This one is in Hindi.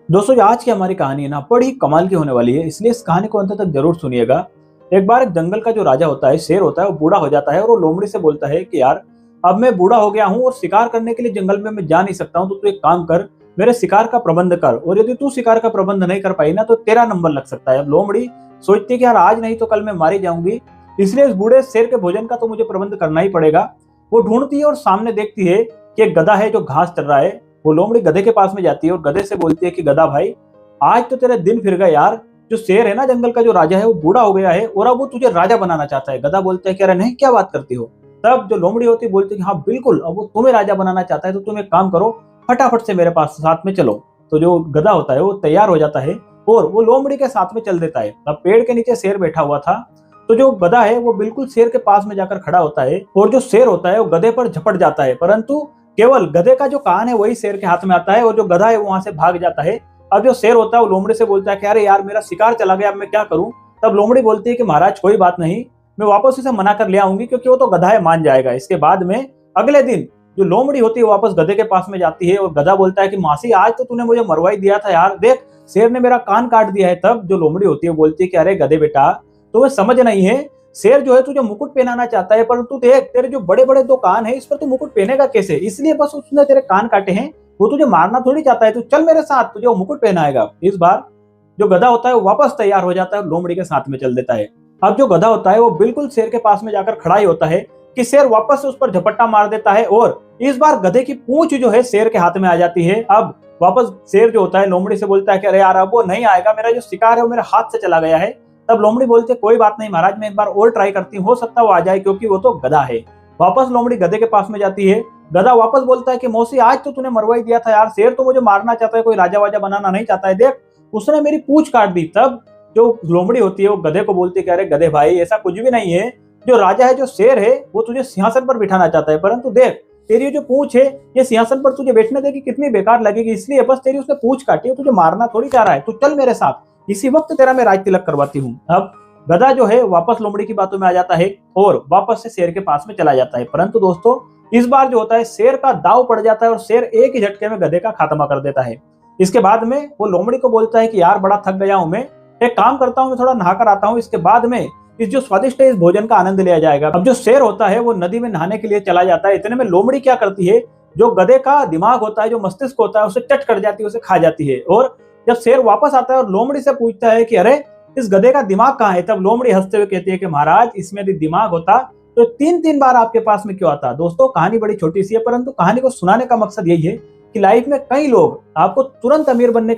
दोस्तों जो आज की हमारी कहानी है ना बड़ी कमाल की होने वाली है, इसलिए इस कहानी को अंत तक जरूर सुनिएगा। एक बार एक जंगल का जो राजा होता है, शेर होता है, वो बूढ़ा हो जाता है और वो लोमड़ी से बोलता है कि यार अब मैं बूढ़ा हो गया हूँ और शिकार करने के लिए जंगल में मैं जा नहीं सकता हूँ, तो तू एक काम कर, मेरे शिकार का प्रबंध कर, और यदि तू शिकार का प्रबंध नहीं कर पाई ना तो तेरा नंबर लग सकता है। अब लोमड़ी सोचती है कि यार आज नहीं तो कल मैं मारी जाऊंगी, इसलिए इस बूढ़े शेर के भोजन का तो मुझे प्रबंध करना ही पड़ेगा। वो ढूंढती है और सामने देखती है कि एक गधा है जो घास चर रहा है। वो लोमड़ी गधे के पास में जाती है और गधे से बोलती है कि गधा भाई, आज तो तेरे दिन फिर गए यार। जो शेर है ना, जंगल का जो राजा है, वो बूढ़ा हो गया है और अब वो तुझे राजा बनाना चाहता है। गधा बोलता है कि अरे नहीं, क्या बात करती हो। तब जो लोमड़ी होती है बोलती है कि हाँ बिल्कुल, अब वो तुम्हें राजा बनाना चाहता है तो तुम एक काम करो, फटाफट से मेरे पास साथ में चलो। तो जो गधा होता है वो तैयार हो जाता है और वो लोमड़ी के साथ में चल देता है। अब पेड़ के नीचे शेर बैठा हुआ था, तो जो गधा है वो बिल्कुल शेर के पास में जाकर खड़ा होता है और जो शेर होता है वो गधे पर झपट जाता है, परंतु केवल गधे का जो कान है वही शेर के हाथ में आता है और जो गधा है वो वहां से भाग जाता है। अब जो शेर होता है वो लोमड़ी से बोलता है कि अरे यार मेरा शिकार चला गया, अब मैं क्या करूं। तब लोमड़ी बोलती है कि महाराज कोई बात नहीं, मैं वापस उसे मना कर ले आऊंगी, क्योंकि वो तो गधा है, मान जाएगा। इसके बाद में अगले दिन जो लोमड़ी होती है वो वापस गधे के पास में जाती है और गधा बोलता है कि मासी आज तो तूने मुझे मरवा ही दिया था यार, देख शेर ने मेरा कान काट दिया है। तब जो लोमड़ी होती है वो बोलती है कि अरे गधे बेटा, तुम्हें समझ नहीं है, शेर जो है तुझे मुकुट पहनाना चाहता है, परंतु देख तेरे जो बड़े बड़े दो कान है, इस पर तू मुकुट पहनेगा कैसे, इसलिए बस उसने तेरे कान काटे हैं, वो तुझे मारना थोड़ी चाहता है। तू चल मेरे साथ, तुझे वो मुकुट पहनाएगा। इस बार जो गधा होता है वो वापस तैयार हो जाता है और लोमड़ी के साथ में चल देता है। अब जो गधा होता है वो बिल्कुल शेर के पास में जाकर खड़ा ही होता है कि शेर वापस से उस पर झपट्टा मार देता है और इस बार गधे की पूंछ जो है शेर के हाथ में आ जाती है। अब वापस शेर जो होता है लोमड़ी से बोलता है कि अरे यार अब वो नहीं आएगा, मेरा जो शिकार है वो मेरे हाथ से चला गया है। तब लोमड़ी बोलते कोई बात नहीं महाराज, मैं एक बार और ट्राई करती हूँ, हो सकता है वो आ जाए, क्योंकि वो तो गधा है। वापस लोमड़ी गधे के पास में जाती है। गधा वापस बोलता है कि मौसी आज तो तूने मरवा ही दिया था यार, शेर तो मुझे मारना चाहता है, कोई राजा वाजा बनाना नहीं चाहता है, देख उसने मेरी पूंछ काट दी। तब जो लोमड़ी होती है वो गधे को बोलती है कि अरे गधे भाई, ऐसा कुछ भी नहीं है, जो राजा है, जो शेर है, वो तुझे सिंहासन पर बिठाना चाहता है, परंतु देख तेरी जो पूंछ है ये सिंहासन पर तुझे बैठने देगी कितनी बेकार लगेगी, इसलिए बस तेरी उसने पूंछ काटी है, तुझे मारना थोड़ी चाह रहा है, तू चल मेरे साथ, इसी वक्त तेरा मैं राज तिलक करवाती हूँ। अब गधा जो है वापस लोमड़ी की बातों में आ जाता है और वापस से शेर के पास में चला जाता है, परंतु दोस्तों इस बार जो होता है शेर का दाव पड़ जाता है और शेर एक ही झटके में गधे का खात्मा कर देता है। इसके बाद में वो लोमड़ी को बोलता है कि यार बड़ा थक गया हूं मैं, एक काम करता हूं, मैं थोड़ा नहा कर आता हूं, इसके बाद में इस जो स्वादिष्ट है इस भोजन का आनंद लिया जाएगा। अब जो शेर होता है वो नदी में नहाने के लिए चला जाता है। इतने में लोमड़ी क्या करती है, जो गधे का दिमाग होता है, जो मस्तिष्क होता है, उसे चट कर जाती है, उसे खा जाती है। और जब शेर वापस आता है और लोमड़ी से पूछता है कि अरे इस गधे का दिमाग कहाँ है, तब लोमड़ी हंसते हुए कहती है कि महाराज इसमें यदि दिमाग होता तो तीन तीन बार आपके पास में क्यों आता। दोस्तों कहानी बड़ी छोटी सी है, परंतु कहानी को सुनाने का मकसद यही है कि लाइफ में कई लोग आपको तुरंत अमीर बनने के